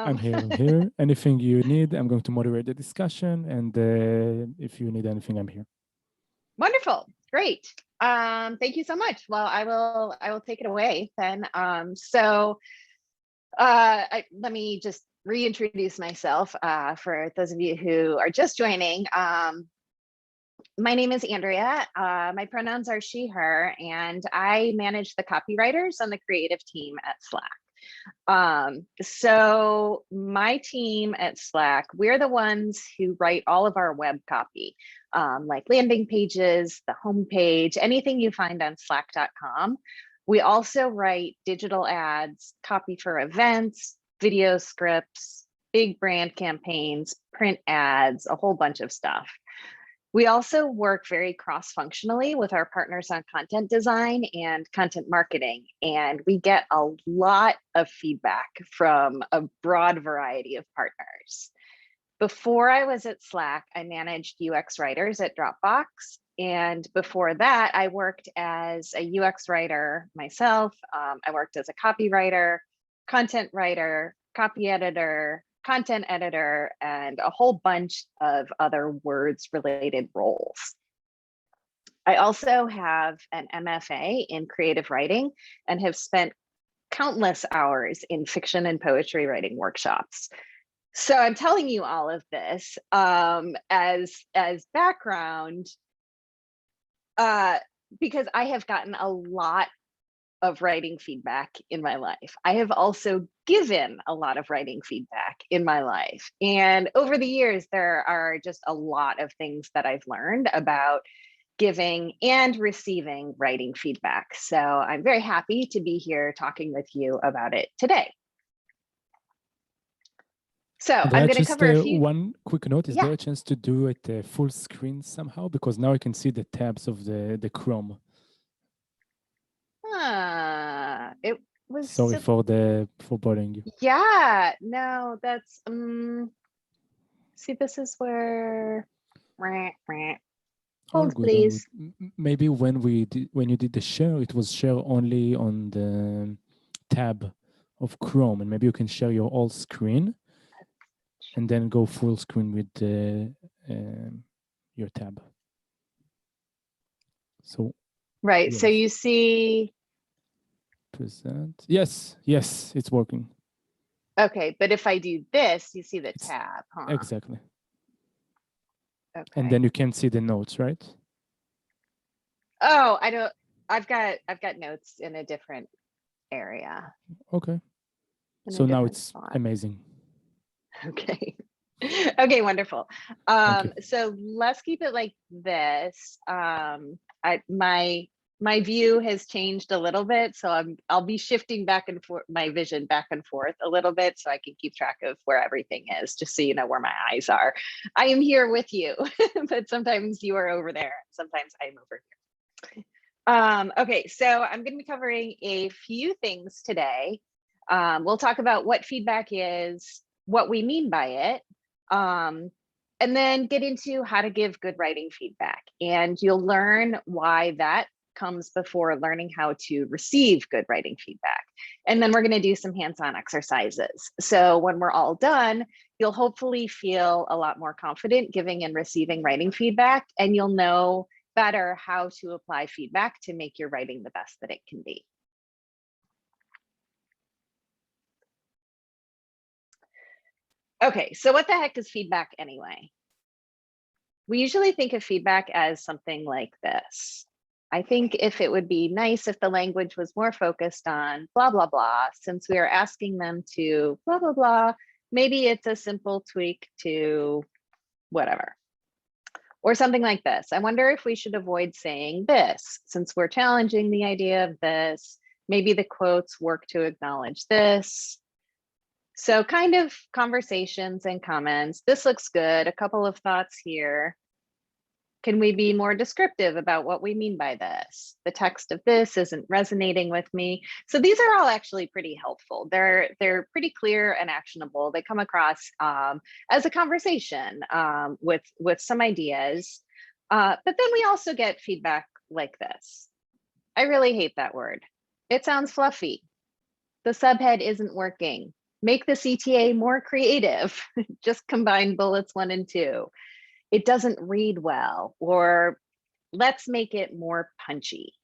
I'm here. I'm here. Anything you need, I'm going to moderate the discussion. And if you need anything, I'm here. Wonderful. Great. Thank you so much. Well, I will take it away then. Let me just reintroduce myself for those of you who are just joining. My name is Andrea. My pronouns are she, her, and I manage the copywriters on the creative team at Slack. So my team at Slack, we're the ones who write all of our web copy, like landing pages, the homepage, anything you find on slack.com. We also write digital ads, copy for events, video scripts, big brand campaigns, print ads, a whole bunch of stuff. We also work very cross-functionally with our partners on content design and content marketing, and we get a lot of feedback from a broad variety of partners. Before I was at Slack, I managed UX writers at Dropbox, and before that, I worked as a UX writer myself. I worked as a copywriter, content writer, copy editor, content editor, and a whole bunch of other words related roles. I also have an MFA in creative writing and have spent countless hours in fiction and poetry writing workshops. So I'm telling you all of this as background because I have gotten a lot of writing feedback in my life. I have also given a lot of writing feedback in my life. And over the years, there are just a lot of things that I've learned about giving and receiving writing feedback. So I'm very happy to be here talking with you about it today. So I'm going to cover a few. One quick note, is Yeah. there a chance to do it full screen somehow? Because now I can see the tabs of the Chrome. It was sorry for bothering you. Yeah, no, that's see, this is where hold please. Maybe when you did the share, it was share only on the tab of Chrome, and maybe you can share your all screen and then go full screen with your tab. So right, yes. So you see present. Yes, it's working. Okay, but if I do this, you see the tab, huh? Exactly. Okay. And then you can see the notes, right? Oh, I don't. I've got notes in a different area. Okay. So now it's spot. Amazing. Okay. Okay, wonderful. So let's keep it like this. My view has changed a little bit, so I'll be shifting back and forth, my vision back and forth a little bit, so I can keep track of where everything is, just so you know where my eyes are. I am here with you, but sometimes you are over there, sometimes I'm over here. Okay, so I'm going to be covering a few things today. We'll talk about what feedback is, what we mean by it, and then get into how to give good writing feedback. And you'll learn why that comes before learning how to receive good writing feedback. And then we're going to do some hands-on exercises. So when we're all done, you'll hopefully feel a lot more confident giving and receiving writing feedback, and you'll know better how to apply feedback to make your writing the best that it can be. Okay, so what the heck is feedback anyway? We usually think of feedback as something like this. I think if it would be nice if the language was more focused on blah, blah, blah, since we are asking them to blah, blah, blah, maybe it's a simple tweak to whatever. Or something like this. I wonder if we should avoid saying this, since we're challenging the idea of this. Maybe the quotes work to acknowledge this. So kind of conversations and comments. This looks good. A couple of thoughts here. Can we be more descriptive about what we mean by this? The text of this isn't resonating with me. So these are all actually pretty helpful. They're pretty clear and actionable. They come across as a conversation with some ideas. But then we also get feedback like this. I really hate that word. It sounds fluffy. The subhead isn't working. Make the CTA more creative. Just combine bullets 1 and 2. It doesn't read well, or let's make it more punchy.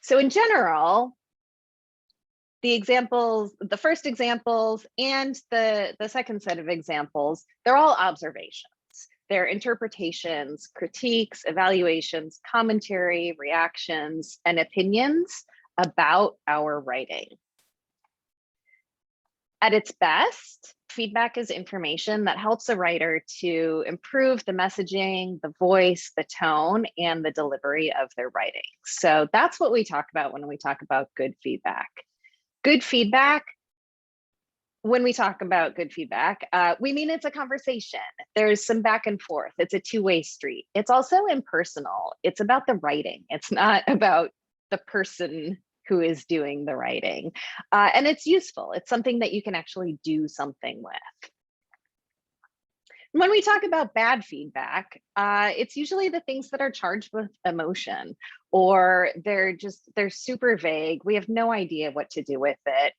So in general, the examples, the first examples and the second set of examples, they're all observations. They're interpretations, critiques, evaluations, commentary, reactions, and opinions about our writing. At its best, feedback is information that helps a writer to improve the messaging, the voice, the tone, and the delivery of their writing. So that's what we talk about when we talk about good feedback. Good feedback, when we talk about good feedback, we mean it's a conversation. There's some back and forth. It's a two-way street. It's also impersonal. It's about the writing. It's not about the person who is doing the writing. And it's useful. It's something that you can actually do something with. When we talk about bad feedback, it's usually the things that are charged with emotion, or they're super vague. We have no idea what to do with it.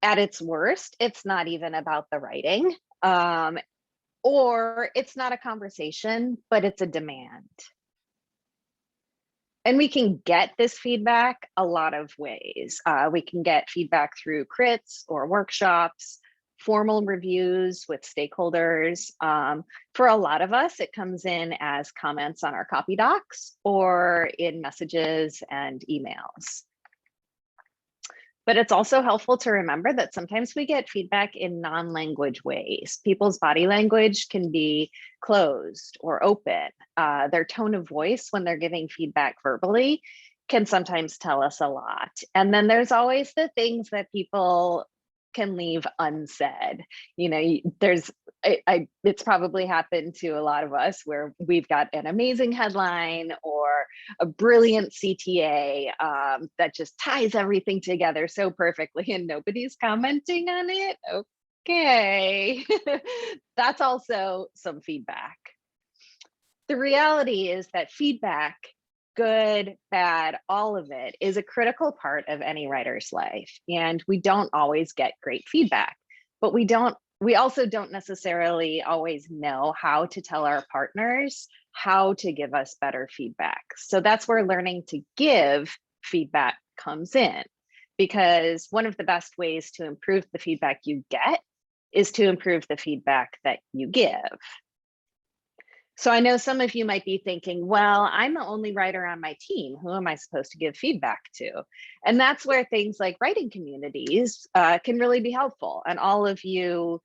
At its worst, it's not even about the writing, or it's not a conversation, but it's a demand. And we can get this feedback a lot of ways. We can get feedback through crits or workshops, formal reviews with stakeholders. For a lot of us, it comes in as comments on our copy docs or in messages and emails. But it's also helpful to remember that sometimes we get feedback in non-language ways. People's body language can be closed or open. Their tone of voice when they're giving feedback verbally can sometimes tell us a lot. And then there's always the things that people can leave unsaid. You know, it's probably happened to a lot of us where we've got an amazing headline or a brilliant CTA that just ties everything together so perfectly and nobody's commenting on it. Okay, that's also some feedback. The reality is that feedback, good, bad, all of it, is a critical part of any writer's life. And we don't always get great feedback, but we also don't necessarily always know how to tell our partners how to give us better feedback. So that's where learning to give feedback comes in, because one of the best ways to improve the feedback you get is to improve the feedback that you give. So I know some of you might be thinking, well, I'm the only writer on my team. Who am I supposed to give feedback to? And that's where things like writing communities can really be helpful. And all of you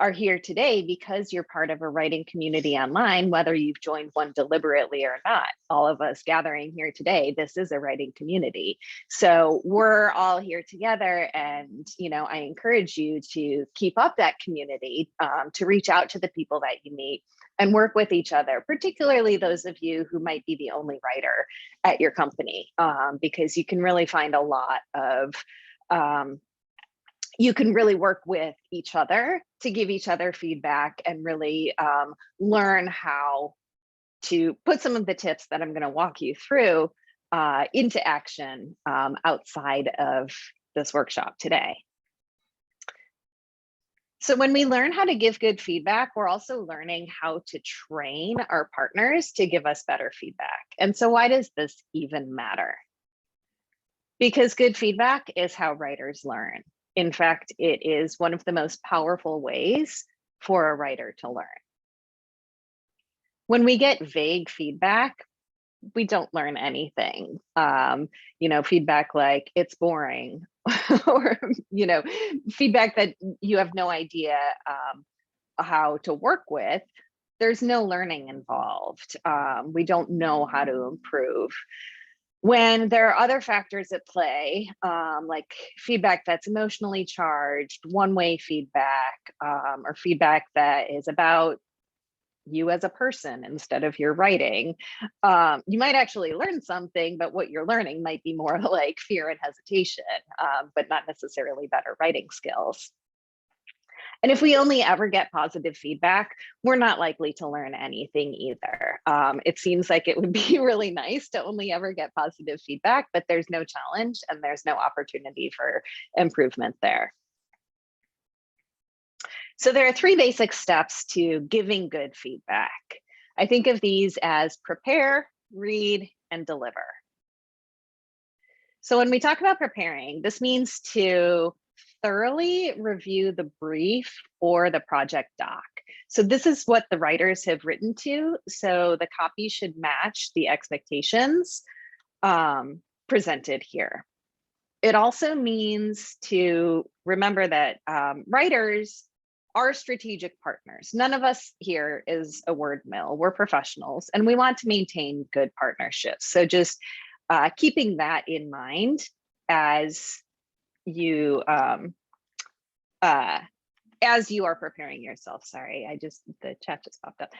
are here today because you're part of a writing community online, whether you've joined one deliberately or not. All of us gathering here today, this is a writing community. So we're all here together, and I encourage you to keep up that community, to reach out to the people that you meet and work with each other, particularly those of you who might be the only writer at your company, because you can really find a lot of you can really work with each other to give each other feedback and really learn how to put some of the tips that I'm going to walk you through into action outside of this workshop today. So when we learn how to give good feedback, we're also learning how to train our partners to give us better feedback. And so why does this even matter? Because good feedback is how writers learn. In fact, it is one of the most powerful ways for a writer to learn. When we get vague feedback, we don't learn anything. Feedback like it's boring, or feedback that you have no idea how to work with. There's no learning involved. We don't know how to improve. When there are other factors at play, like feedback that's emotionally charged, one-way feedback, or feedback that is about you as a person instead of your writing, you might actually learn something, but what you're learning might be more like fear and hesitation, but not necessarily better writing skills. And if we only ever get positive feedback, we're not likely to learn anything either. It seems like it would be really nice to only ever get positive feedback, but there's no challenge and there's no opportunity for improvement there. So there are 3 basic steps to giving good feedback. I think of these as prepare, read, and deliver. So when we talk about preparing, this means to thoroughly review the brief or the project doc. So this is what the writers have written to. So the copy should match the expectations presented here. It also means to remember that writers are strategic partners. None of us here is a word mill. We're professionals and we want to maintain good partnerships. So just keeping that in mind as you are preparing yourself. Sorry, the chat just popped up.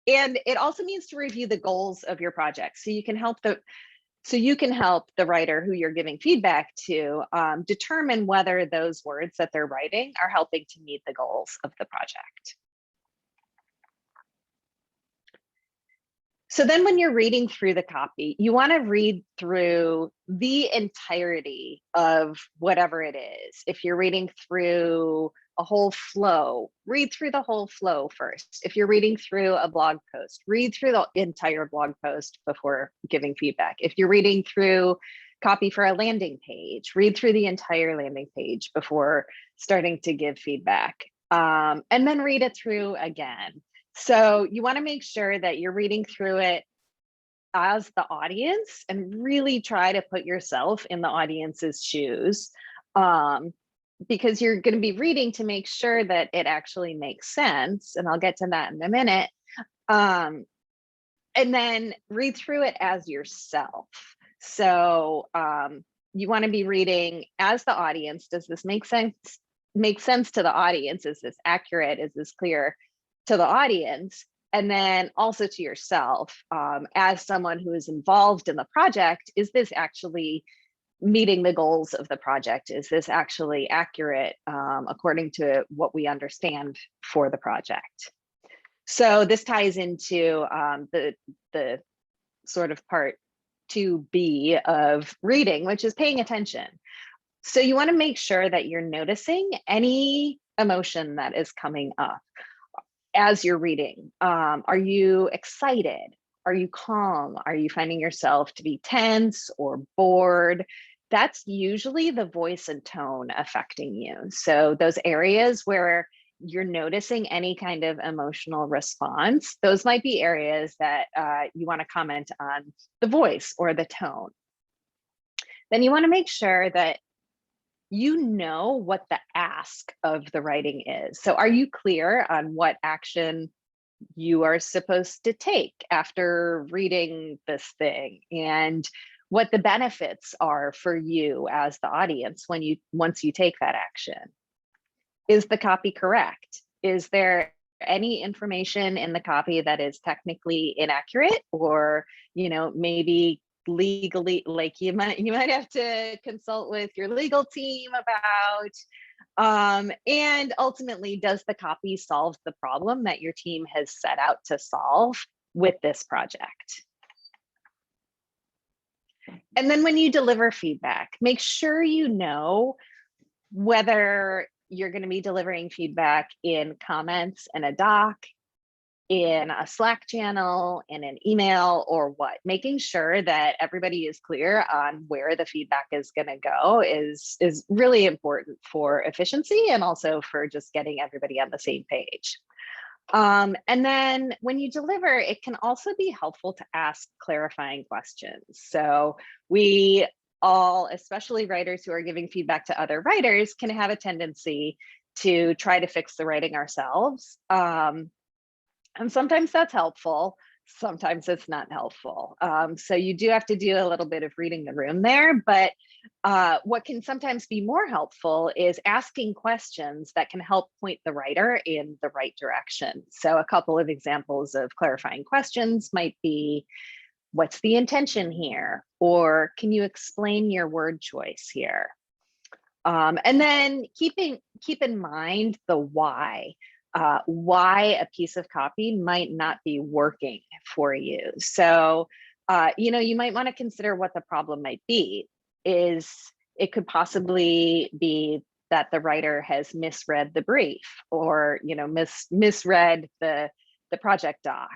And it also means to review the goals of your project so you can help the writer who you're giving feedback to determine whether those words that they're writing are helping to meet the goals of the project. So then when you're reading through the copy, you want to read through the entirety of whatever it is. If you're reading through a whole flow, read through the whole flow first. If you're reading through a blog post, read through the entire blog post before giving feedback. If you're reading through copy for a landing page, read through the entire landing page before starting to give feedback. And then read it through again. So you want to make sure that you're reading through it as the audience and really try to put yourself in the audience's shoes, because you're going to be reading to make sure that it actually makes sense. And I'll get to that in a minute. And then read through it as yourself. So you want to be reading as the audience. Does this make sense? Make sense to the audience? Is this accurate? Is this clear to the audience? And then also to yourself, as someone who is involved in the project, is this actually meeting the goals of the project? Is this actually accurate according to what we understand for the project? So this ties into the sort of part 2B of reading, which is paying attention. So you want to make sure that you're noticing any emotion that is coming up as you're reading. Are you excited? Are you calm? Are you finding yourself to be tense or bored? That's usually the voice and tone affecting you. So those areas where you're noticing any kind of emotional response, those might be areas that you want to comment on the voice or the tone. Then you want to make sure that you know what the ask of the writing is. So are you clear on what action you are supposed to take after reading this thing, and what the benefits are for you as the audience once you take that action? Is the copy correct? Is there any information in the copy that is technically inaccurate, or maybe legally, like you might have to consult with your legal team about? And ultimately, does the copy solve the problem that your team has set out to solve with this project? And then when you deliver feedback, make sure you know whether you're going to be delivering feedback in comments in a doc, in a Slack channel, in an email, or what. Making sure that everybody is clear on where the feedback is going to go is really important for efficiency and also for just getting everybody on the same page. And then when you deliver, it can also be helpful to ask clarifying questions. So we all, especially writers who are giving feedback to other writers, can have a tendency to try to fix the writing ourselves. And sometimes that's helpful, sometimes it's not helpful. So you do have to do a little bit of reading the room there, but what can sometimes be more helpful is asking questions that can help point the writer in the right direction. So a couple of examples of clarifying questions might be, what's the intention here? Or can you explain your word choice here? And then keep in mind the why a piece of copy might not be working for you. So, you might want to consider what the problem might be. It could possibly be that the writer has misread the brief, or misread the project doc.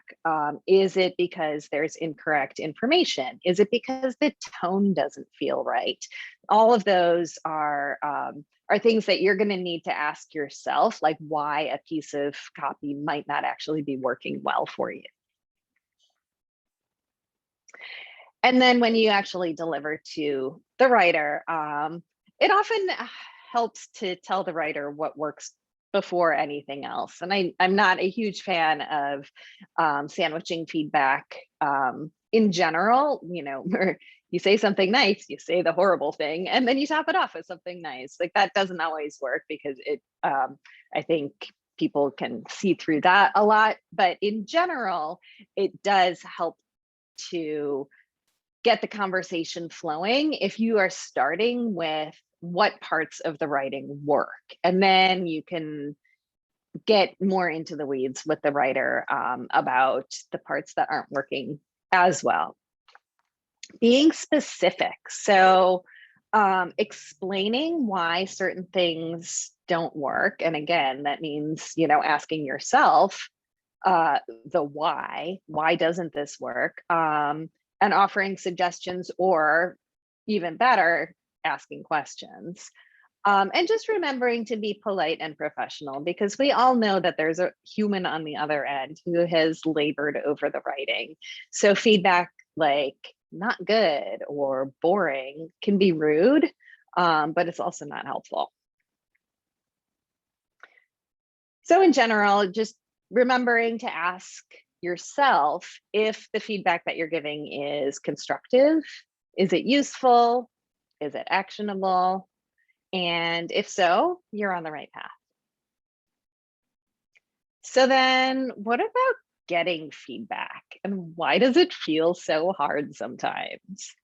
Is it because there's incorrect information? Is it because the tone doesn't feel right? All of those are things that you're going to need to ask yourself, like why a piece of copy might not actually be working well for you. And then when you actually deliver to the writer, it often helps to tell the writer what works before anything else. And I'm not a huge fan of sandwiching feedback in general, where you say something nice, you say the horrible thing, and then you top it off with something nice. Like, that doesn't always work, because I think people can see through that a lot. But in general, it does help to get the conversation flowing if you are starting with what parts of the writing work, and then you can get more into the weeds with the writer about the parts that aren't working as well. Being specific, so explaining why certain things don't work, and again, that means asking yourself the why doesn't this work, and offering suggestions, or even better, asking questions. And just remembering to be polite and professional, because we all know that there's a human on the other end who has labored over the writing. So feedback like not good or boring can be rude, but it's also not helpful. So in general, just remembering to ask yourself if the feedback that you're giving is constructive, is it useful, is it actionable? And if so, you're on the right path. So then what about getting feedback, and why does it feel so hard sometimes?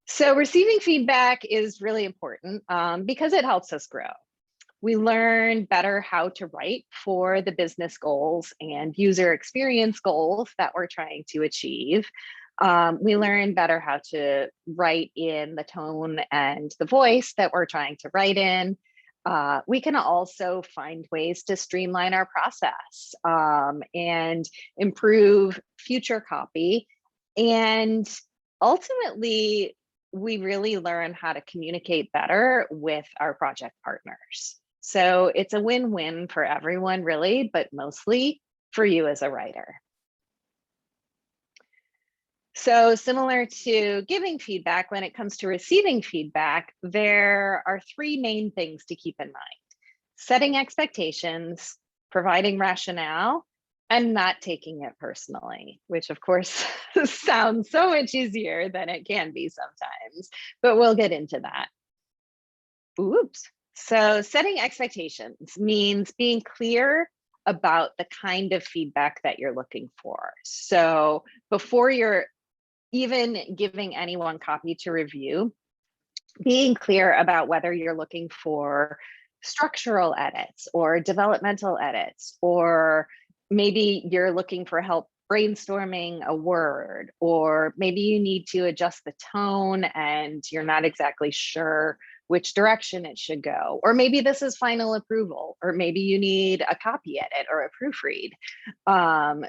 So receiving feedback is really important because it helps us grow. We learn better how to write for the business goals and user experience goals that we're trying to achieve. We learn better how to write in the tone and the voice that we're trying to write in. We can also find ways to streamline our process and improve future copy. And ultimately, we really learn how to communicate better with our project partners. So it's a win-win for everyone, really, but mostly for you as a writer. So similar to giving feedback, when it comes to receiving feedback, there are three main things to keep in mind: setting expectations, providing rationale, and not taking it personally, which of course sounds so much easier than it can be sometimes, but we'll get into that. Oops. So setting expectations means being clear about the kind of feedback that you're looking for. So before you're even giving anyone copy to review, being clear about whether you're looking for structural edits or developmental edits, or maybe you're looking for help brainstorming a word, or maybe you need to adjust the tone and you're not exactly sure which direction it should go, or maybe this is final approval, or maybe you need a copy edit or a proofread.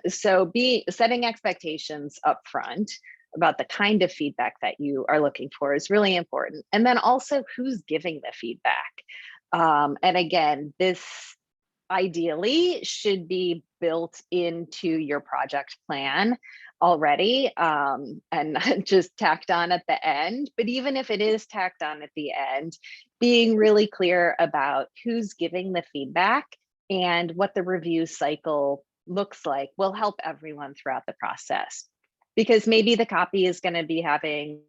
So setting expectations up front about the kind of feedback that you are looking for is really important. And then also who's giving the feedback. And again, this ideally should be built into your project plan already, and not just tacked on at the end. But even if it is tacked on at the end, being really clear about who's giving the feedback and what the review cycle looks like will help everyone throughout the process. Because maybe the copy is going to be having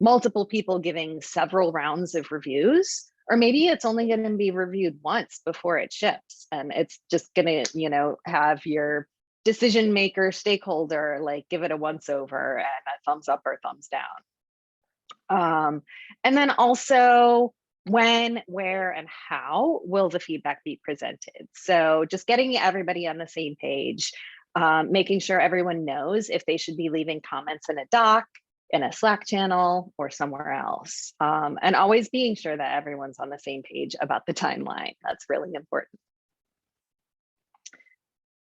multiple people giving several rounds of reviews, or maybe it's only going to be reviewed once before it ships, and it's just going to have your decision maker stakeholder like give it a once over and a thumbs up or thumbs down. And then also when, where, and how will the feedback be presented? So just getting everybody on the same page, making sure everyone knows if they should be leaving comments in a doc, in a Slack channel, or somewhere else. And always being sure that everyone's on the same page about the timeline. That's really important.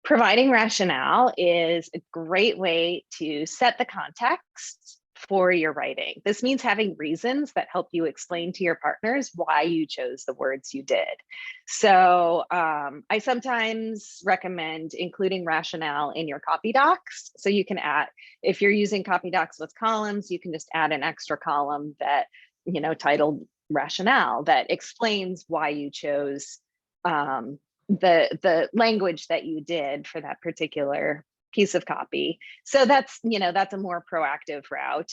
Providing rationale is a great way to set the context for your writing. This means having reasons that help you explain to your partners why you chose the words you did. So I sometimes recommend including rationale in your copy docs. So you can add, if you're using copy docs with columns, you can just add an extra column that, you know, titled rationale that explains why you chose the language that you did for that particular piece of copy. So that's, you know, that's a more proactive route.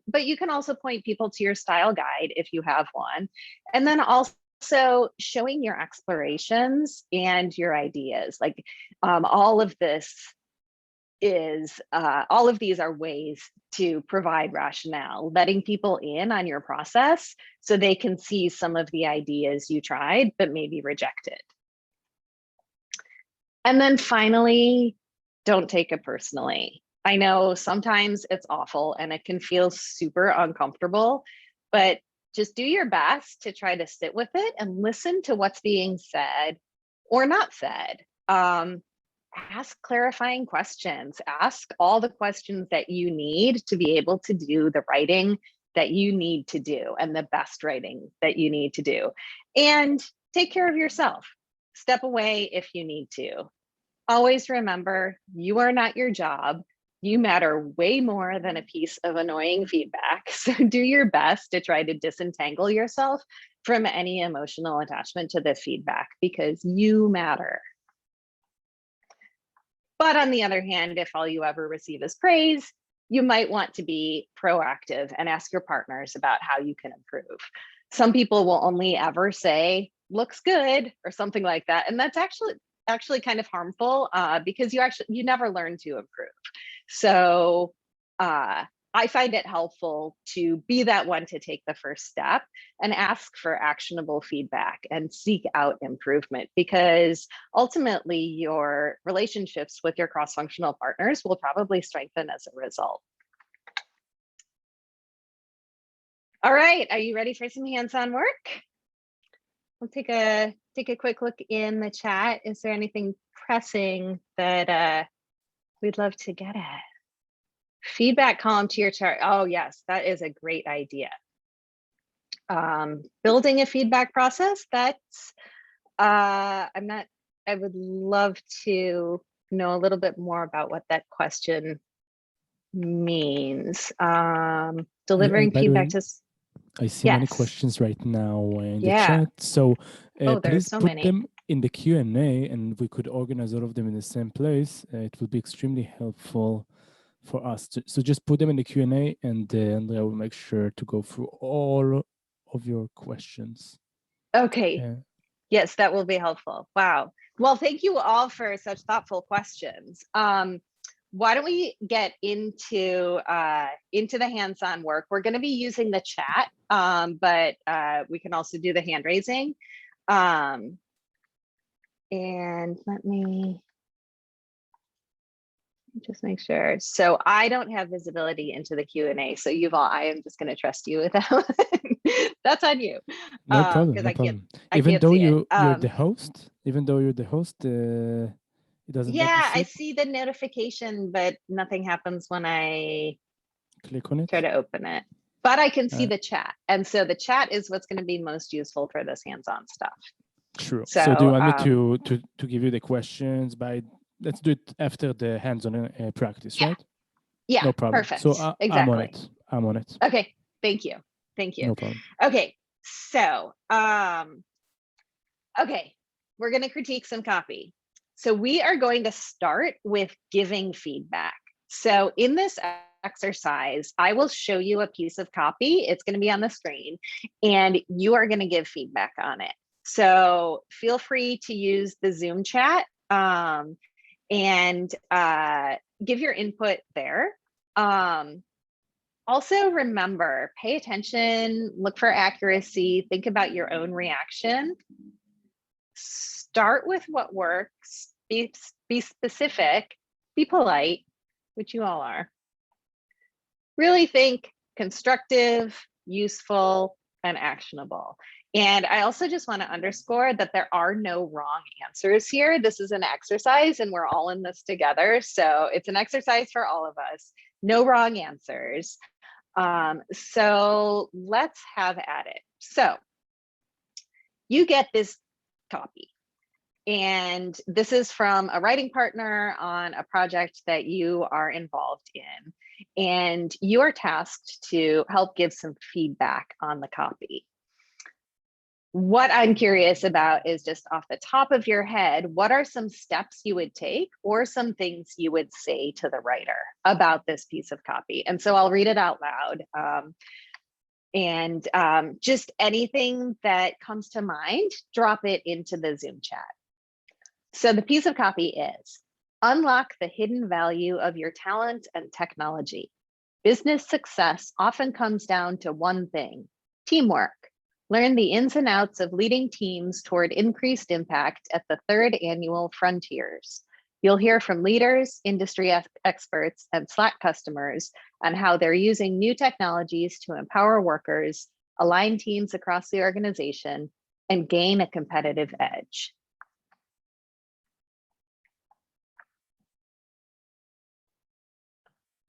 But you can also point people to your style guide if you have one. And then also showing your explorations and your ideas. Like all of this is, all of these are ways to provide rationale, letting people in on your process so they can see some of the ideas you tried but maybe rejected. And then finally, don't take it personally. I know sometimes it's awful and it can feel super uncomfortable, but just do your best to try to sit with it and listen to what's being said or not said. Ask clarifying questions. Ask all the questions that you need to be able to do the writing that you need to do and the best writing that you need to do. And take care of yourself. Step away if you need to. Always remember, you are not your job. You matter way more than a piece of annoying feedback. So do your best to try to disentangle yourself from any emotional attachment to the feedback because you matter. But on the other hand, if all you ever receive is praise, you might want to be proactive and ask your partners about how you can improve. Some people will only ever say, looks good, or something like that. And that's actually kind of harmful because you never learn to improve. So I find it helpful to be that one to take the first step and ask for actionable feedback and seek out improvement, because ultimately your relationships with your cross-functional partners will probably strengthen as a result. All right, are you ready for some hands-on work? We'll take a quick look in the chat. Is there anything pressing that we'd love to get at? Feedback column to your chart. Oh yes, that is a great idea. Building a feedback process, that's, I would love to know a little bit more about what that question means. Delivering By the way, feedback to, I see many questions right now in the chat. So please so put many. them in the Q&A and we could organize all of them in the same place. It would be extremely helpful for us. So just put them in the Q&A and Andrea will make sure to go through all of your questions. Okay. Yes, that will be helpful. Wow. Well, thank you all for such thoughtful questions. Why don't we get into the hands-on work? We're going to be using the chat, but we can also do the hand raising. And let me just make sure. So I don't have visibility into the Q&A. So Yuval, I am just going to trust you with that one. That's on you. No problem. No problem. Even though you're the host, it doesn't let you see I it? see the notification, but nothing happens when I click on it. Try to open it. But I can see the chat. And so the chat is what's going to be most useful for this hands-on stuff. True. So do you want me to give you the questions let's do it after the hands-on practice, right? Yeah, no problem. Perfect. So exactly. I'm on it. Okay, thank you. No problem. Okay, so, okay, we're going to critique some copy. So we are going to start with giving feedback. So in this exercise, I will show you a piece of copy. It's going to be on the screen and you are going to give feedback on it. So feel free to use the Zoom chat and give your input there. Also remember, pay attention, look for accuracy, think about your own reaction. Start with what works, be specific, be polite, which you all are. Really think constructive, useful, and actionable. And I also just want to underscore that there are no wrong answers here. This is an exercise and we're all in this together. So it's an exercise for all of us. No wrong answers. So let's have at it. So you get this copy. And this is from a writing partner on a project that you are involved in. And you are tasked to help give some feedback on the copy. What I'm curious about is just off the top of your head, what are some steps you would take or some things you would say to the writer about this piece of copy? And so I'll read it out loud. Just anything that comes to mind, drop it into the Zoom chat. So the piece of copy is: unlock the hidden value of your talent and technology. Business success often comes down to one thing: teamwork. Learn the ins and outs of leading teams toward increased impact at the 3rd annual Frontiers. You'll hear from leaders, industry experts, and Slack customers on how they're using new technologies to empower workers, align teams across the organization, and gain a competitive edge.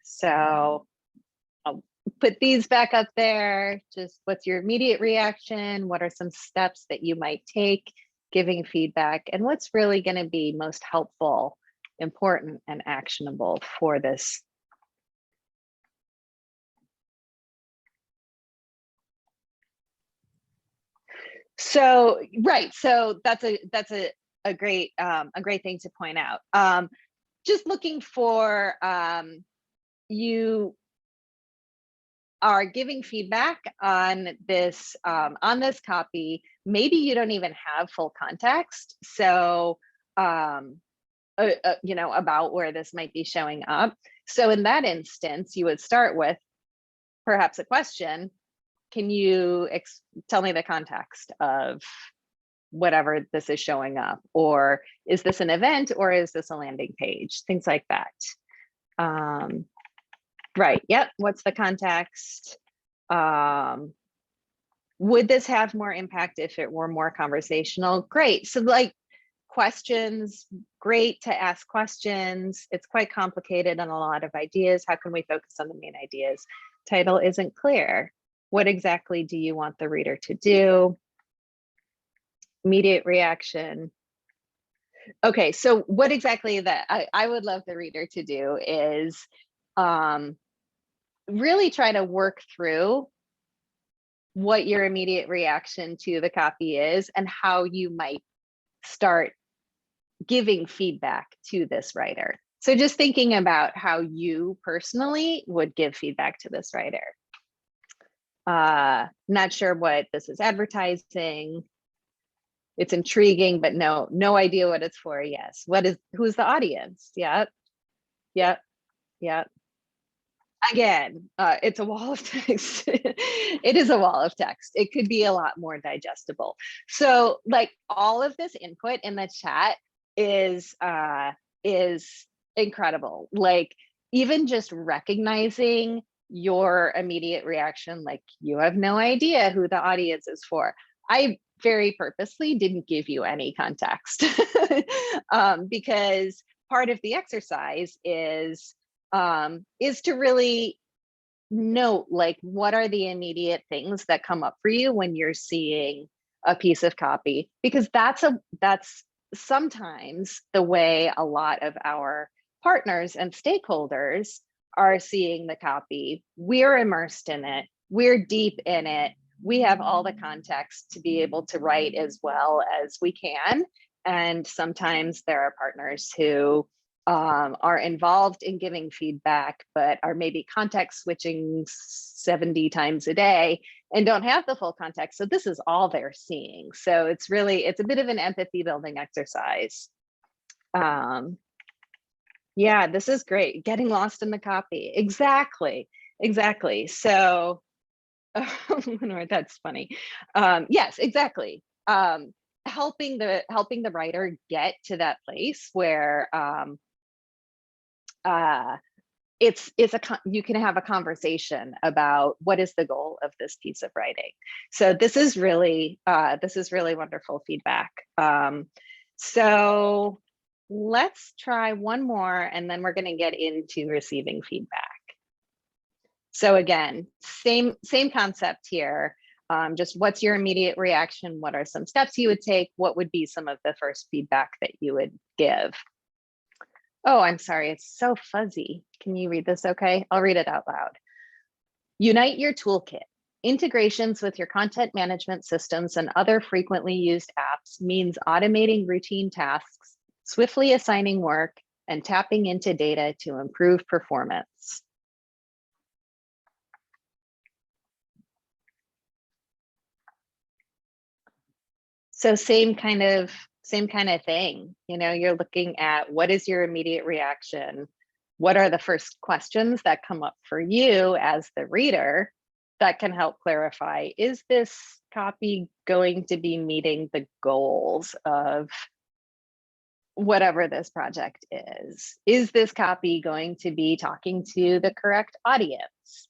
So I'll put these back up there. Just what's your immediate reaction? What are some steps that you might take giving feedback? And what's really going to be most helpful, important, and actionable for this? So, right. So that's a great thing to point out. Just looking for you are giving feedback on this copy. Maybe you don't even have full context, so you know, about where this might be showing up. So in that instance, you would start with perhaps a question: can you tell me the context of whatever this is showing up? Or is this an event, or is this a landing page? Things like that. Right, yep, what's the context? Would this have more impact if it were more conversational? Great, so like questions, great to ask questions. It's quite complicated and a lot of ideas. How can we focus on the main ideas? Title isn't clear. What exactly do you want the reader to do? Immediate reaction. Okay, so what exactly that I would love the reader to do is really try to work through what your immediate reaction to the copy is and how you might start giving feedback to this writer. So just thinking about how you personally would give feedback to this writer. Not sure what this is advertising. It's intriguing, but no idea what it's for. Yes. Who's the audience? Yep. Again, it's a wall of text. It is a wall of text. It could be a lot more digestible. So like all of this input in the chat is incredible. Like even just recognizing your immediate reaction, like you have no idea who the audience is for. I very purposely didn't give you any context because part of the exercise is to really note like what are the immediate things that come up for you when you're seeing a piece of copy, because that's sometimes the way a lot of our partners and stakeholders are seeing the copy. We're immersed in it, we're deep in it, we have all the context to be able to write as well as we can. And sometimes there are partners who are involved in giving feedback, but are maybe context switching 70 times a day and don't have the full context. So this is all they're seeing. So it's a bit of an empathy building exercise. Yeah, this is great. Getting lost in the copy. Exactly. exactly. So, that's funny. Yes, exactly. Helping the writer get to that place where uh, you can have a conversation about what is the goal of this piece of writing. So this is really wonderful feedback. So let's try one more, and then we're going to get into receiving feedback. So again, same concept here. Just what's your immediate reaction? What are some steps you would take? What would be some of the first feedback that you would give? Oh, I'm sorry, it's so fuzzy. Can you read this okay? I'll read it out loud. Unite your toolkit. Integrations with your content management systems and other frequently used apps means automating routine tasks, swiftly assigning work, and tapping into data to improve performance. So same kind of thing. You know, you're looking at what is your immediate reaction? What are the first questions that come up for you as the reader that can help clarify, is this copy going to be meeting the goals of whatever this project is? Is this copy going to be talking to the correct audience?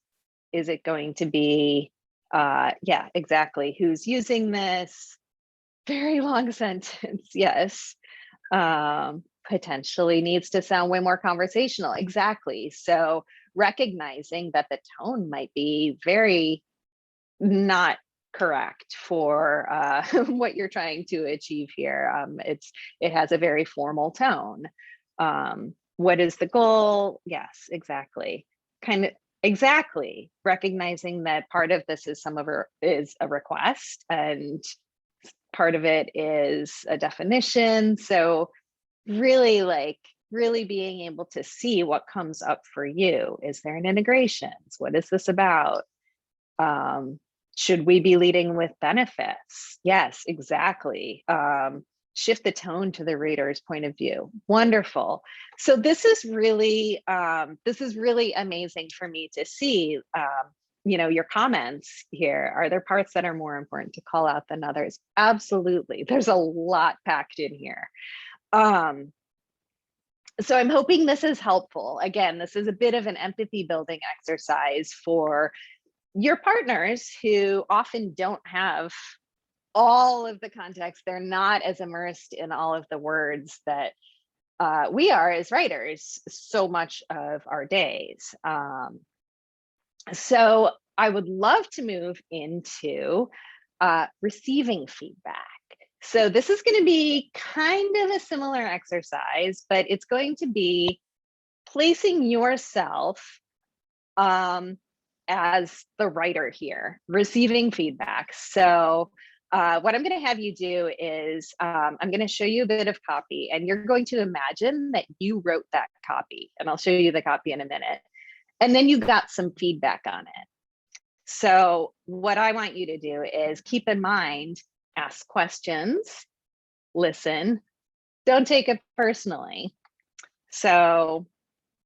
Is it going to be, yeah, exactly, who's using this? Very long sentence, yes. Potentially needs to sound way more conversational. Exactly. So recognizing that the tone might be very not correct for what you're trying to achieve here. It has a very formal tone. What is the goal? Yes, exactly. Kind of exactly recognizing that part of this is is a request, and part of it is a definition. So really being able to see what comes up for you. Is there an integrations? What is this about? Should we be leading with benefits? Yes, exactly. Shift the tone to the reader's point of view. Wonderful. So this is really amazing for me to see. You know, your comments here. Are there parts that are more important to call out than others? Absolutely. There's a lot packed in here. So I'm hoping this is helpful. Again, this is a bit of an empathy building exercise for your partners who often don't have all of the context. They're not as immersed in all of the words that we are as writers so much of our days. So I would love to move into receiving feedback. So this is going to be kind of a similar exercise, but it's going to be placing yourself as the writer here, receiving feedback. So what I'm going to have you do is I'm going to show you a bit of copy, and you're going to imagine that you wrote that copy, and I'll show you the copy in a minute. And then you got some feedback on it. So what I want you to do is keep in mind, ask questions, listen, don't take it personally. So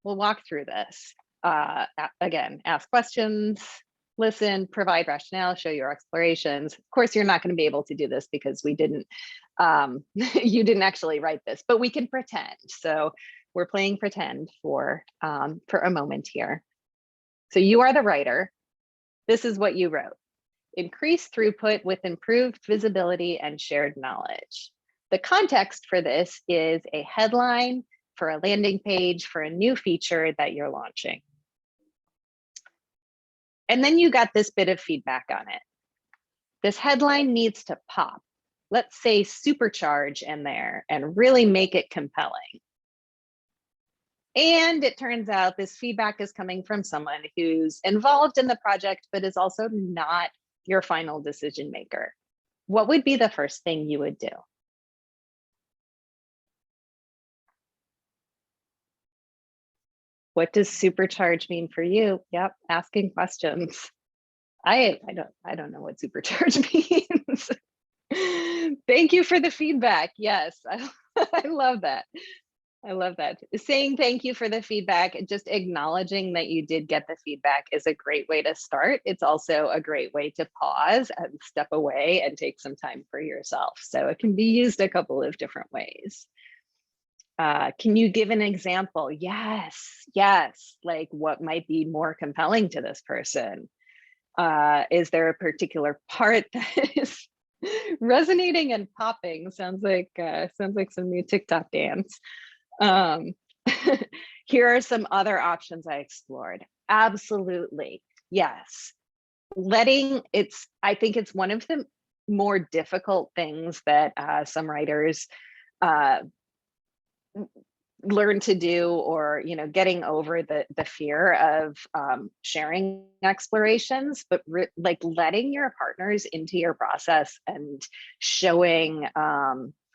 we'll walk through this. Again, ask questions, listen, provide rationale, show your explorations. Of course, you're not going to be able to do this because we didn't, you didn't actually write this, but we can pretend. So we're playing pretend for a moment here. So you are the writer. This is what you wrote. Increase throughput with improved visibility and shared knowledge. The context for this is a headline for a landing page for a new feature that you're launching. And then you got this bit of feedback on it. This headline needs to pop. Let's say supercharge in there and really make it compelling. And it turns out this feedback is coming from someone who's involved in the project, but is also not your final decision maker. What would be the first thing you would do? What does supercharge mean for you? Yep, asking questions. I don't know what supercharge means. Thank you for the feedback. Yes, I love that. I love that. Saying thank you for the feedback, just acknowledging that you did get the feedback is a great way to start. It's also a great way to pause and step away and take some time for yourself. So it can be used a couple of different ways. Can you give an example? Yes, yes. Like what might be more compelling to this person? Is there a particular part that is resonating and popping? Sounds like some new TikTok dance. Um, here are some other options I explored. Absolutely, yes. I think it's one of the more difficult things that some writers uh, learn to do, or getting over the fear of sharing explorations, but like letting your partners into your process and showing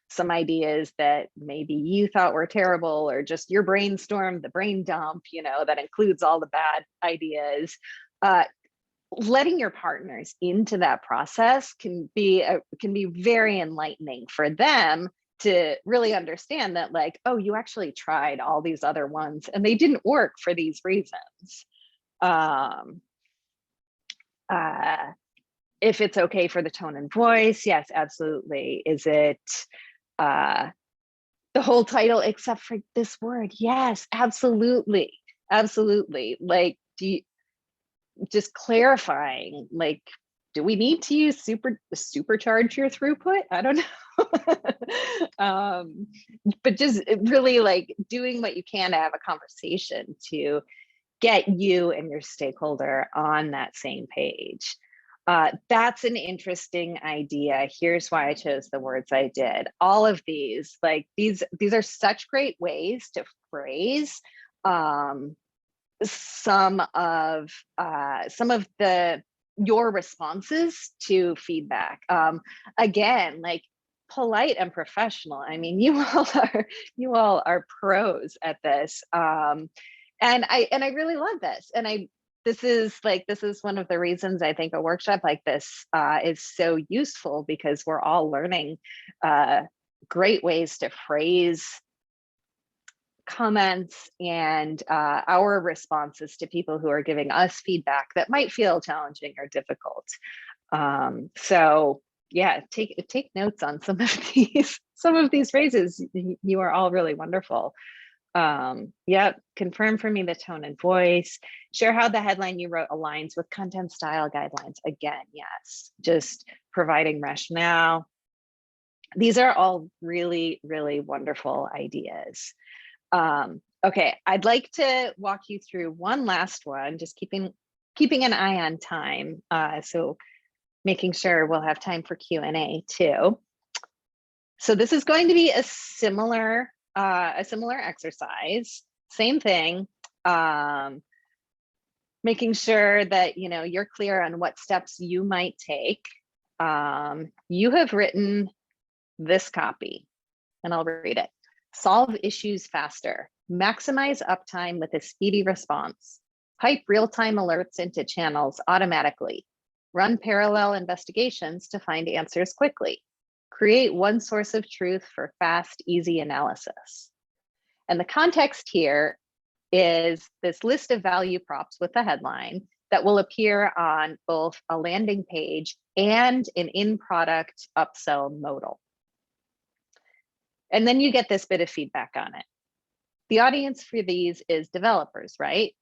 some ideas that maybe you thought were terrible, or just your brainstorm, the brain dump, that includes all the bad ideas. Letting your partners into that process can be very enlightening for them to really understand that, like, oh, you actually tried all these other ones and they didn't work for these reasons. Um, if it's okay for the tone and voice, yes, absolutely. Is it the whole title except for this word? Yes, absolutely. Absolutely. Like, just clarifying, like, do we need to use supercharge your throughput? I don't know. But just really like doing what you can to have a conversation to get you and your stakeholder on that same page. That's an interesting idea. Here's why I chose the words I did. All of these, like these are such great ways to phrase some of your responses to feedback. Again, like polite and professional. I mean, you all are pros at this. And I really love this. And this is one of the reasons I think a workshop like this is so useful, because we're all learning great ways to phrase comments and our responses to people who are giving us feedback that might feel challenging or difficult. So yeah, take notes on some of these phrases. You are all really wonderful. Yep, confirm for me the tone and voice. Share how the headline you wrote aligns with content style guidelines. Again, yes, just providing rationale. These are all really, really wonderful ideas. Okay, I'd like to walk you through one last one, just keeping an eye on time. So making sure we'll have time for Q&A too. So this is going to be a similar exercise, same thing. Making sure that you're clear on what steps you might take. You have written this copy, and I'll read it. Solve issues faster. Maximize uptime with a speedy response. Pipe real-time alerts into channels automatically. Run parallel investigations to find answers quickly. Create one source of truth for fast, easy analysis. And the context here is this list of value props with the headline that will appear on both a landing page and an in-product upsell modal. And then you get this bit of feedback on it. The audience for these is developers, right?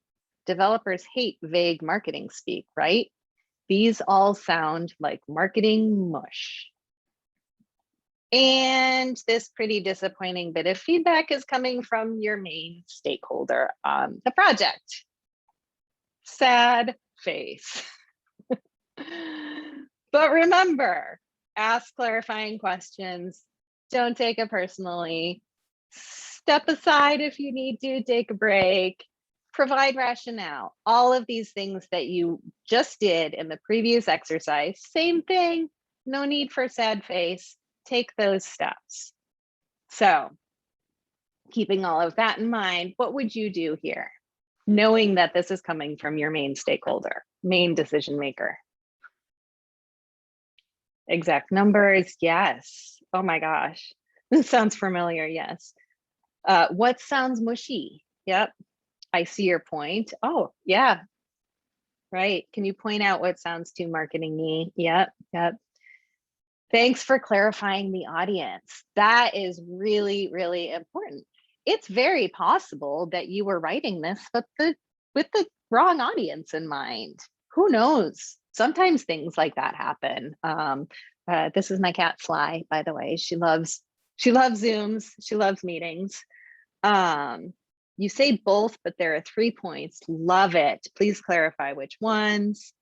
Developers hate vague marketing speak, right? These all sound like marketing mush. And this pretty disappointing bit of feedback is coming from your main stakeholder on the project. Sad face. But remember, ask clarifying questions. Don't take it personally. Step aside if you need to, take a break. Provide rationale. All of these things that you just did in the previous exercise, same thing. No need for sad face. Take those steps. So, keeping all of that in mind, what would you do here? Knowing that this is coming from your main stakeholder, main decision maker. Exact numbers, yes. Oh my gosh, this sounds familiar, yes. What sounds mushy? Yep, I see your point. Oh, yeah, right. Can you point out what sounds too marketing-y? Yep, yep. Thanks for clarifying the audience. That is really, really important. It's very possible that you were writing this with the wrong audience in mind. Who knows? Sometimes things like that happen. This is my cat Sly, by the way. She loves Zooms. She loves meetings. You say both, but there are 3 points. Love it. Please clarify which ones.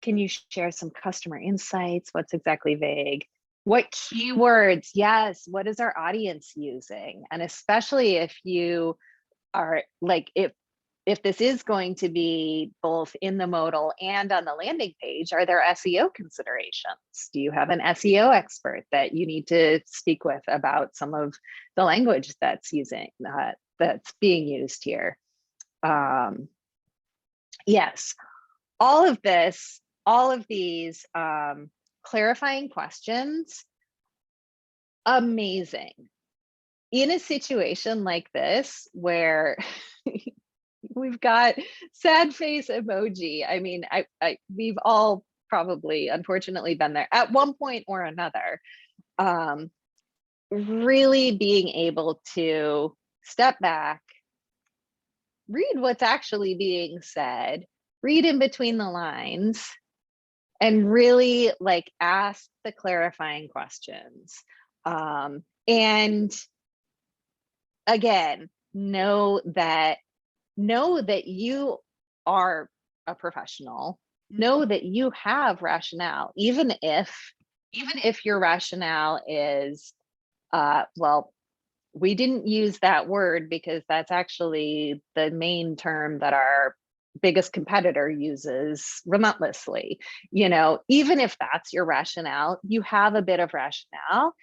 Can you share some customer insights? What's exactly vague? What keywords? Yes. What is our audience using? And especially if you are like, if this is going to be both in the modal and on the landing page, are there SEO considerations? Do you have an SEO expert that you need to speak with about some of the language that's that's being used here? Yes, all of these clarifying questions, amazing. In a situation like this where we've got sad face emoji, I mean, we've all probably unfortunately been there at one point or another. Really being able to step back, read what's actually being said, read in between the lines, and really like ask the clarifying questions. And again, know that you are a professional, know that you have rationale, even if your rationale is, well, we didn't use that word because that's actually the main term that our biggest competitor uses relentlessly. Even if that's your rationale, you have a bit of rationale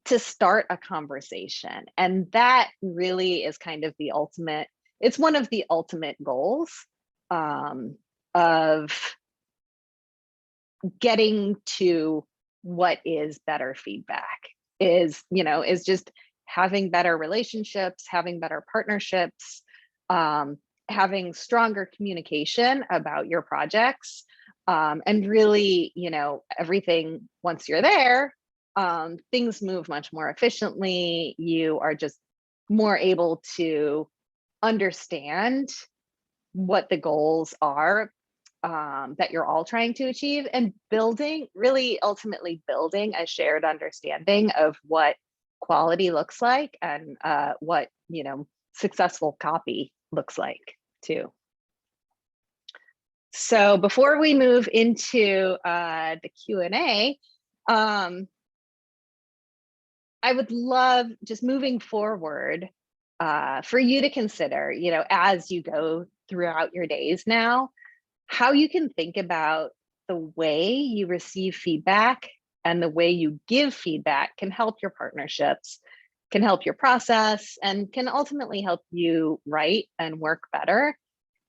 to start a conversation. And that really is kind of it's one of the ultimate goals of getting to what is better feedback, is just having better relationships, having better partnerships, having stronger communication about your projects, and really, everything, once you're there, things move much more efficiently. You are just more able to understand what the goals are that you're all trying to achieve, and ultimately building a shared understanding of what quality looks like, and what successful copy looks like too. So before we move into the Q&A, I would love, just moving forward, for you to consider, as you go throughout your days now, how you can think about the way you receive feedback and the way you give feedback can help your partnerships, can help your process, and can ultimately help you write and work better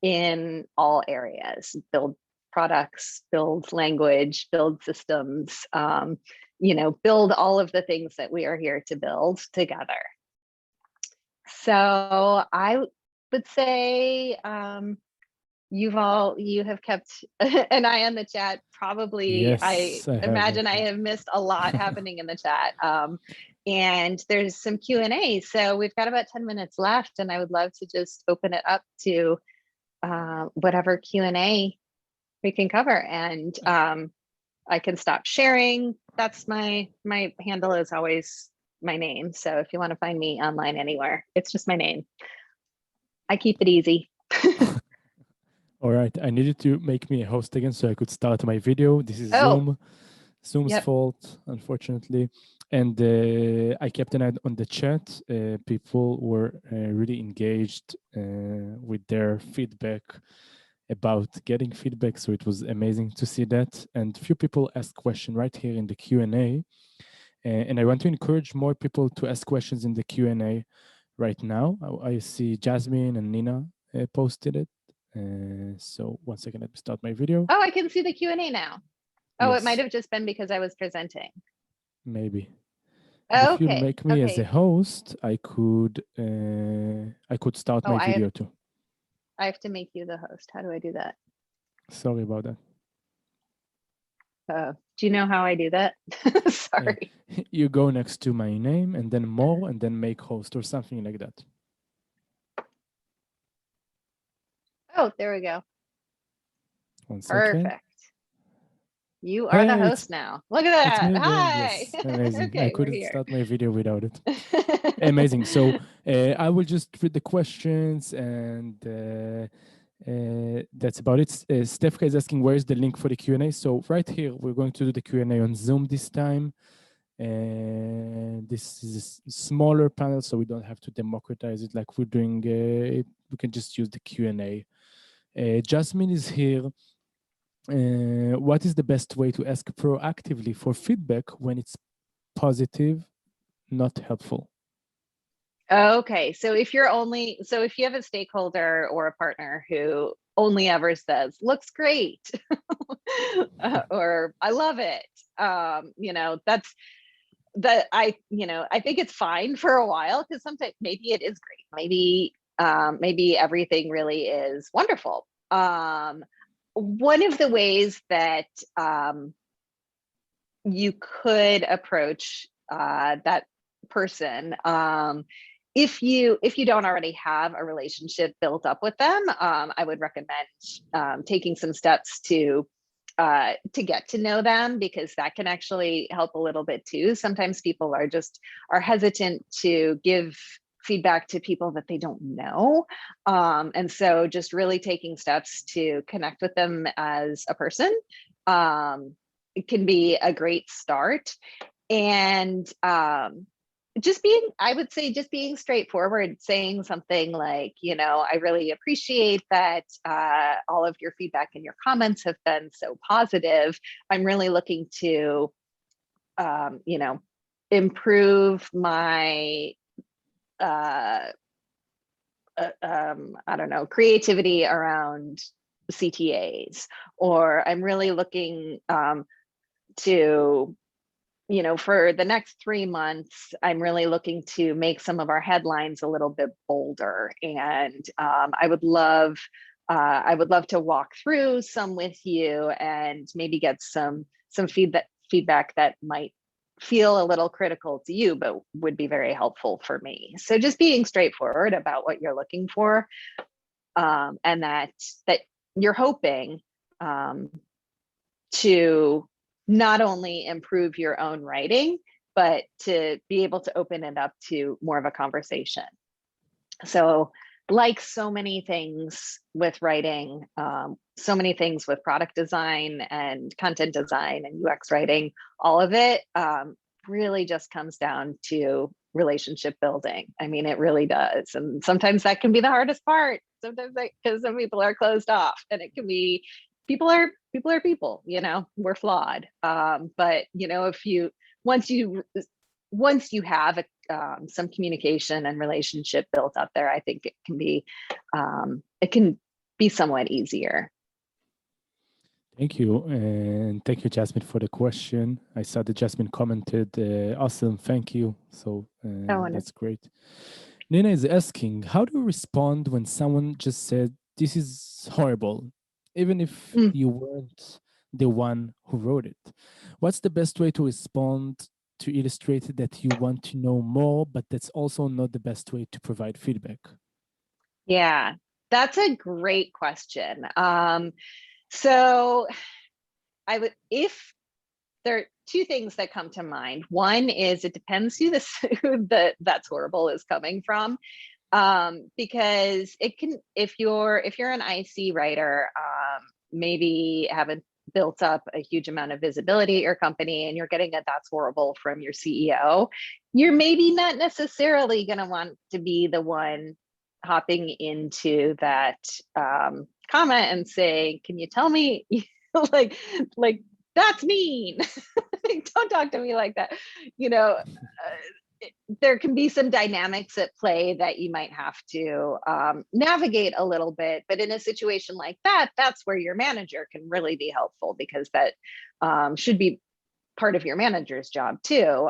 in all areas. Build products, build language, build systems, build all of the things that we are here to build together. So I would say, you have kept an eye on the chat. Probably, Yes, I I imagine I have missed a lot happening in the chat. And there's some Q&A. So we've got about 10 minutes left, and I would love to just open it up to whatever Q&A we can cover. And I can stop sharing. That's my handle is always my name. So if you want to find me online anywhere, it's just my name. I keep it easy. All right, I needed to make me a host again so I could start my video. This is Zoom's fault, unfortunately. And I kept an eye on the chat. People were really engaged with their feedback about getting feedback. So it was amazing to see that. And a few people asked questions right here in the Q&A. And I want to encourage more people to ask questions in the Q&A right now. I see Jasmine and Nina posted it. So 1 second, let me start my video. Oh, I can see the Q&A now. Oh, yes. It might have just been because I was presenting. Maybe. And if you Okay. make me as a Okay. host, I could start Oh, my video too. I have to make you the host. How do I do that? Sorry about that. Do you know how I do that? Uh, Sorry. you go next to my name and then more and then make host or something like that. Oh, there we go. 1 second. Perfect. You are the Hey, host now. Look at it's that. me again. Hi. Yes, amazing. I Okay, we're couldn't here. start my video without it. Amazing. So I will just read the questions and that's about it. Stefka is asking where is the link for the Q&A. So right here, we're going to do the Q&A on Zoom this time. And this is a smaller panel, so we don't have to democratize it like we're doing. We can just use the Q&A. Jasmine is here. What is the best way to ask proactively for feedback when it's positive, not helpful? Okay, so if you have a stakeholder or a partner who only ever says, looks great, or I love it, I think it's fine for a while because sometimes maybe it is great. Maybe everything really is wonderful. One of the ways that you could approach that person, if you don't already have a relationship built up with them, I would recommend taking some steps to get to know them, because that can actually help a little bit too. Sometimes people are hesitant to give feedback to people that they don't know, and so just really taking steps to connect with them as a person, it can be a great start. And I would say just being straightforward, saying something like, I really appreciate that all of your feedback and your comments have been so positive. I'm really looking to improve my I don't know, creativity around CTAs, or I'm really looking to, for the next 3 months, I'm really looking to make some of our headlines a little bit bolder. And I would love to walk through some with you and maybe get some feedback that might feel a little critical to you, but would be very helpful for me. So just being straightforward about what you're looking for, and that you're hoping to not only improve your own writing, but to be able to open it up to more of a conversation. So, like so many things with writing, so many things with product design and content design and UX writing, all of it really just comes down to relationship building. I mean, it really does. And sometimes that can be the hardest part. Sometimes because some people are closed off, and it can be people are people, we're flawed. But if you once you once you have some communication and relationship built up there, I think it can be somewhat easier. Thank you. And thank you, Jasmine, for the question. I saw that Jasmine commented, awesome, thank you. So that's great. Nina is asking, how do you respond when someone just said, this is horrible, even if you weren't the one who wrote it? What's the best way to respond to illustrate that you want to know more, but that's also not the best way to provide feedback? Yeah, that's a great question. So if there are two things that come to mind. One is it depends who that's horrible is coming from. Because it can, if you're an IC writer, maybe haven't built up a huge amount of visibility at your company, and you're getting a that's horrible from your CEO, you're maybe not necessarily going to want to be the one hopping into that comment and saying, can you tell me like that's mean. Don't talk to me like that. There can be some dynamics at play that you might have to navigate a little bit. But in a situation like that, that's where your manager can really be helpful, because that should be part of your manager's job too,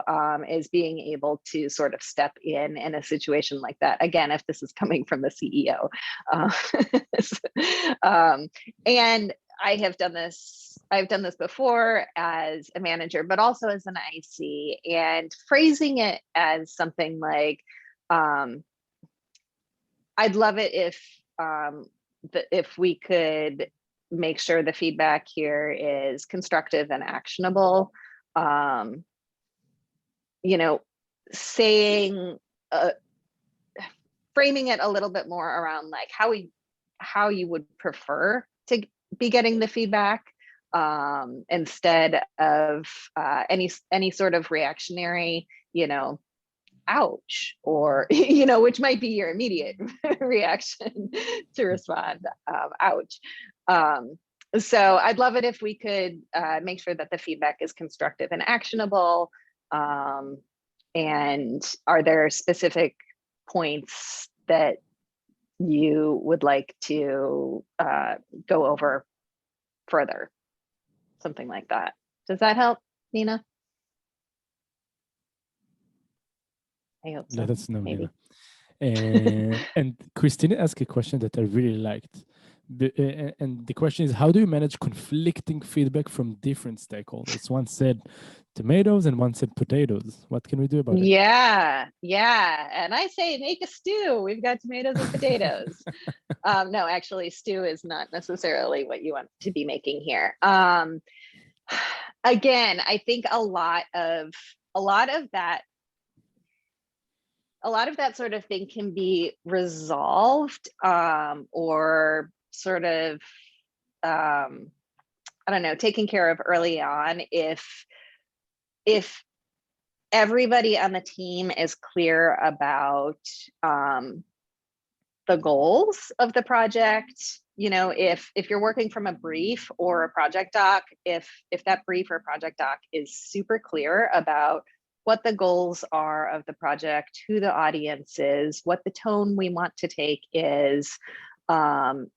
is being able to sort of step in a situation like that. Again, if this is coming from the CEO. And I've done this before as a manager, but also as an IC, and phrasing it as something like, I'd love it if we could make sure the feedback here is constructive and actionable. You know, saying, framing it a little bit more around like how you would prefer to be getting the feedback, instead of any sort of reactionary, ouch, or which might be your immediate reaction to respond, ouch. So I'd love it if we could make sure that the feedback is constructive and actionable. And are there specific points that you would like to go over further? Something like that. Does that help, Nina? I hope so. Let us know, Maybe. Nina. And Christina asked a question that I really liked. And the question is, how do you manage conflicting feedback from different stakeholders? One said tomatoes and one said potatoes. What can we do about it? Yeah. And I say make a stew. We've got tomatoes and potatoes. No, actually, stew is not necessarily what you want to be making here. Again, I think a lot of that sort of thing can be resolved, or sort of, I don't know, taken care of early on if everybody on the team is clear about the goals of the project. If you're working from a brief or a project doc, if that brief or project doc is super clear about what the goals are of the project, who the audience is, what the tone we want to take is, and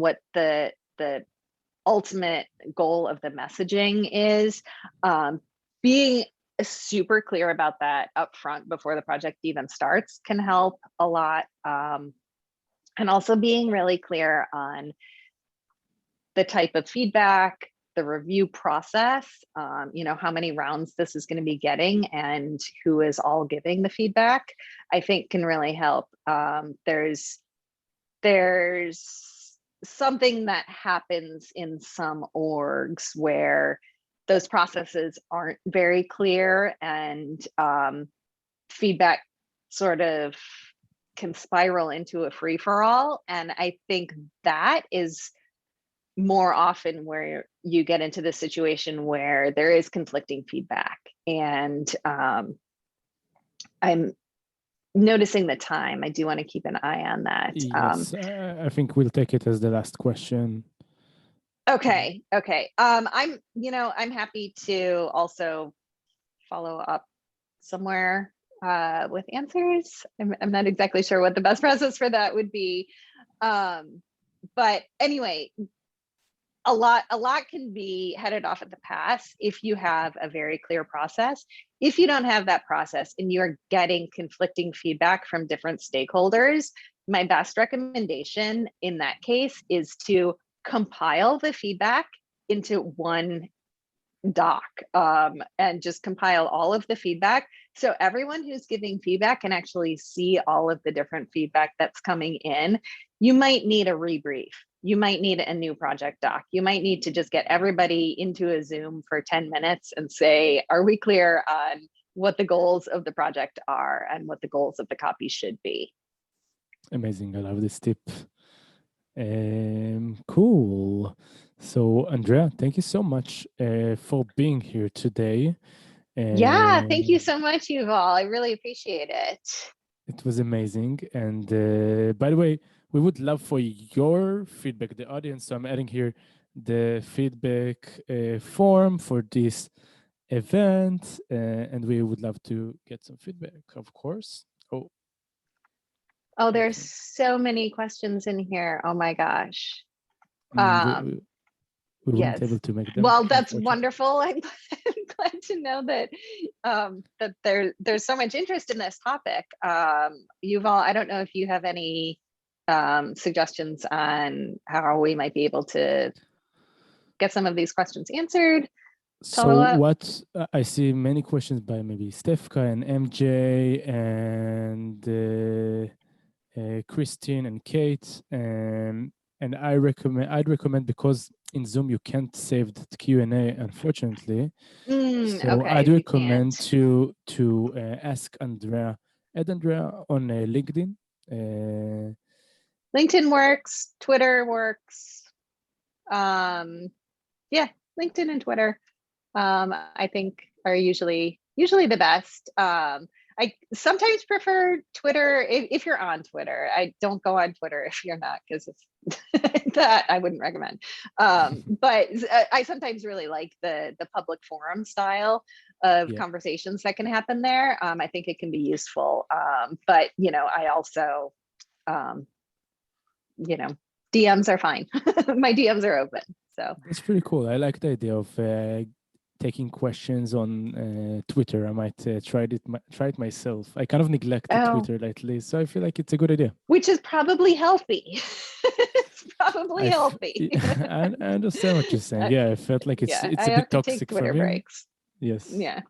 what the ultimate goal of the messaging is, being super clear about that up front before the project even starts can help a lot. And also being really clear on the type of feedback, the review process, how many rounds this is going to be getting and who is all giving the feedback, I think can really help. There's something that happens in some orgs where those processes aren't very clear, and feedback sort of can spiral into a free-for-all. And I think that is more often where you get into the situation where there is conflicting feedback. And I'm noticing the time. I do want to keep an eye on that. Yes, I think we'll take it as the last question. Okay. I'm happy to also follow up somewhere with answers. I'm not exactly sure what the best process for that would be. But anyway, a lot can be headed off at the pass if you have a very clear process. If you don't have that process and you're getting conflicting feedback from different stakeholders, my best recommendation in that case is to compile the feedback into one doc, and just compile all of the feedback so everyone who's giving feedback can actually see all of the different feedback that's coming in. You might need a rebrief. You might need a new project doc. You might need to just get everybody into a Zoom for 10 minutes and say, are we clear on what the goals of the project are and what the goals of the copy should be? Amazing. I love this tip. Cool. So, Andrea, thank you so much for being here today. Yeah, thank you so much, Yuval. I really appreciate it. It was amazing. And by the way, we would love for your feedback, the audience. So I'm adding here the feedback form for this event, and we would love to get some feedback, of course. Oh, there's so many questions in here. Oh my gosh. we weren't Yes. able to make them. Well, that's Unfortunately. wonderful. I'm glad to know that that there's so much interest in this topic. Yuval, I don't know if you have any suggestions on how we might be able to get some of these questions answered. So Follow up. what I see many questions by maybe Stefka and MJ and Christine and Kate, and I'd recommend, because in Zoom you can't save the Q&A, unfortunately. So Okay, I'd if you can't. recommend to ask Andrea, add Andrea on LinkedIn. LinkedIn works, Twitter works. Yeah, LinkedIn and Twitter, I think are usually the best. I sometimes prefer Twitter if you're on Twitter. I don't go on Twitter if you're not, because it's that I wouldn't recommend. But I sometimes really like the public forum style of Yeah, conversations that can happen there. I think it can be useful. But I also, you know, DMs are fine. My DMs are open. So that's pretty cool. I like the idea of taking questions on Twitter. I might try it myself. I kind of neglected oh, Twitter lately, so I feel like it's a good idea. which is probably healthy. It's probably I f- healthy. I understand what you're saying. Yeah, I felt like Yeah, it's I a bit have to take toxic for Twitter me. breaks. Yes, Yeah.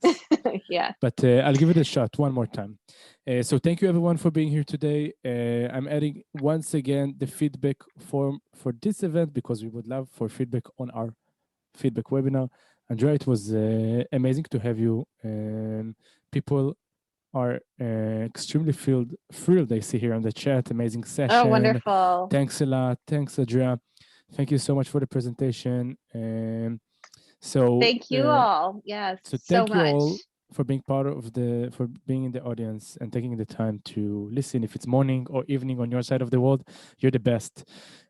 Yeah. but I'll give it a shot one more time. So thank you everyone for being here today. I'm adding once again the feedback form for this event, because we would love for feedback on our feedback webinar. Andrea, it was amazing to have you. People are extremely thrilled. I see here on the chat. Amazing Oh, session. wonderful. Thanks a lot. Thanks, Andrea. Thank you so much for the presentation. So, Thank you all. Yes, so so thank you much. all for being for being in the audience and taking the time to listen. If it's morning or evening on your side of the world, you're the best.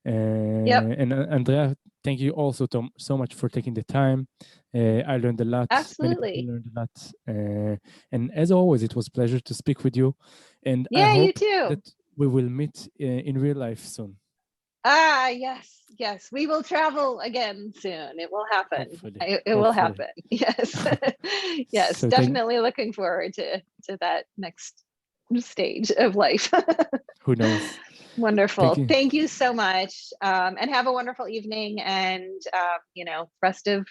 Yep, And Andrea, thank you also so much for taking the time. I learned a lot. Many people absolutely. learned a lot. And as always, it was a pleasure to speak with you. And I Yeah, you hope too. that we will meet in real life soon. Ah, yes, yes. We will travel again soon. It will happen. Hopefully. It will Hopefully. happen. Yes. Yes, So thank. definitely looking forward to that next stage of life. Who knows? Thank Wonderful. you. Thank you so much. And have a wonderful evening and, rest of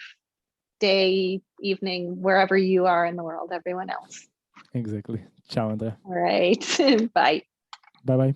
day, evening, wherever you are in the world, everyone else. Exactly. Ciao, Andrea. All right. Bye. Bye bye.